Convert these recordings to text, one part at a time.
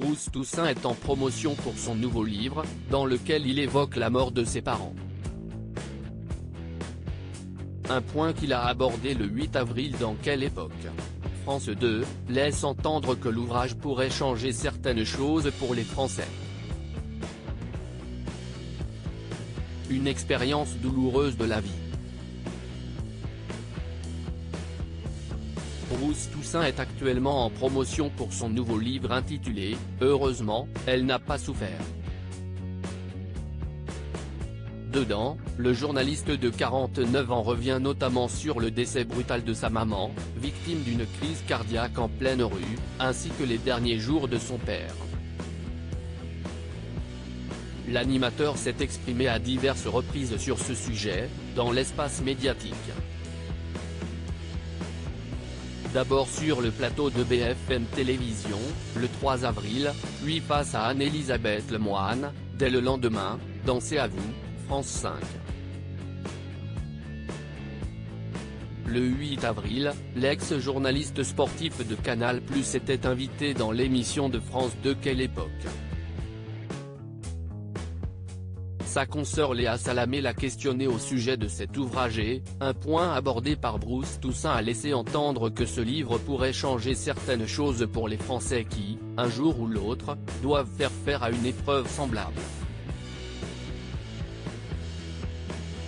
Bruce Toussaint est en promotion pour son nouveau livre, dans lequel il évoque la mort de ses parents. Un point qu'il a abordé le 8 avril dans Quelle époque. France 2, laisse entendre que l'ouvrage pourrait changer certaines choses pour les Français. Une expérience douloureuse de la vie. Bruce Toussaint est actuellement en promotion pour son nouveau livre intitulé « Heureusement, elle n'a pas souffert ». Dedans, le journaliste de 49 ans revient notamment sur le décès brutal de sa maman, victime d'une crise cardiaque en pleine rue, ainsi que les derniers jours de son père. L'animateur s'est exprimé à diverses reprises sur ce sujet, dans l'espace médiatique. D'abord sur le plateau de BFM Télévision, le 3 avril, puis face à Anne-Elisabeth Lemoine, dès le lendemain, dans C'est à vous, France 5. Le 8 avril, l'ex-journaliste sportif de Canal+ était invité dans l'émission de France 2 Quelle époque. Sa consoeur Léa Salamé l'a questionné au sujet de cet ouvrage et, un point abordé par Bruce Toussaint a laissé entendre que ce livre pourrait changer certaines choses pour les Français qui, un jour ou l'autre, doivent faire face à une épreuve semblable.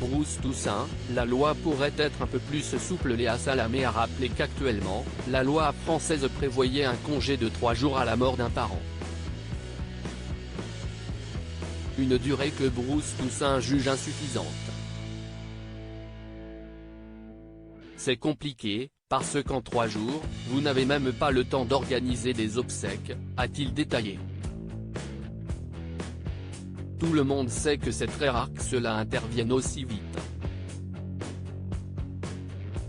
Bruce Toussaint, la loi pourrait être un peu plus souple. Léa Salamé a rappelé qu'actuellement, la loi française prévoyait un congé de 3 jours à la mort d'un parent. Une durée que Bruce Toussaint juge insuffisante. C'est compliqué, parce qu'en 3 jours, vous n'avez même pas le temps d'organiser des obsèques, a-t-il détaillé. Tout le monde sait que c'est très rare que cela intervienne aussi vite.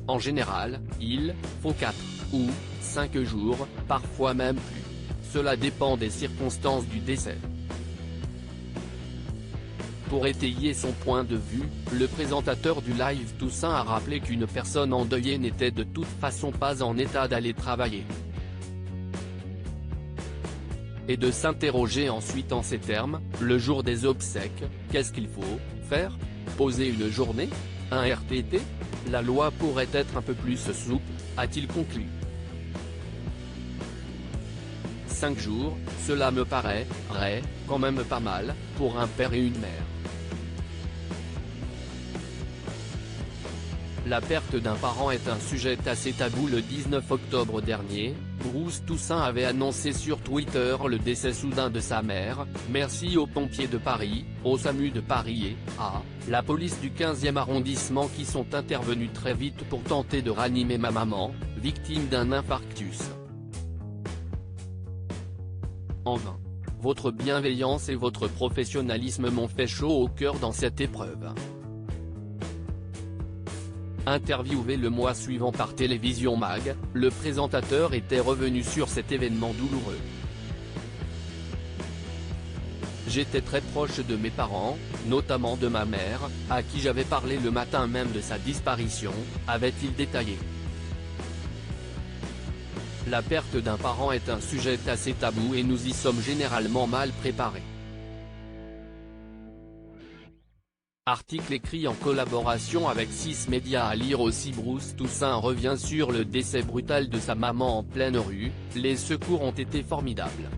En général, il faut 4 ou 5 jours, parfois même plus. Cela dépend des circonstances du décès. Pour étayer son point de vue, le présentateur du live Toussaint a rappelé qu'une personne endeuillée n'était de toute façon pas en état d'aller travailler. Et de s'interroger ensuite en ces termes, le jour des obsèques, qu'est-ce qu'il faut faire? Poser une journée? Un RTT? La loi pourrait être un peu plus souple, a-t-il conclu. 5 jours, cela me paraît quand même pas mal, pour un père et une mère. La perte d'un parent est un sujet assez tabou. Le 19 octobre dernier, Bruce Toussaint avait annoncé sur Twitter le décès soudain de sa mère. Merci aux pompiers de Paris, au SAMU de Paris et à la police du 15e arrondissement qui sont intervenus très vite pour tenter de ranimer ma maman, victime d'un infarctus. En vain. Votre bienveillance et votre professionnalisme m'ont fait chaud au cœur dans cette épreuve. Interviewé le mois suivant par Télévision Mag, le présentateur était revenu sur cet événement douloureux. J'étais très proche de mes parents, notamment de ma mère, à qui j'avais parlé le matin même de sa disparition, avait-il détaillé. La perte d'un parent est un sujet assez tabou et nous y sommes généralement mal préparés. Article écrit en collaboration avec 6 médias. À lire aussi. Bruce Toussaint revient sur le décès brutal de sa maman en pleine rue. Les secours ont été formidables.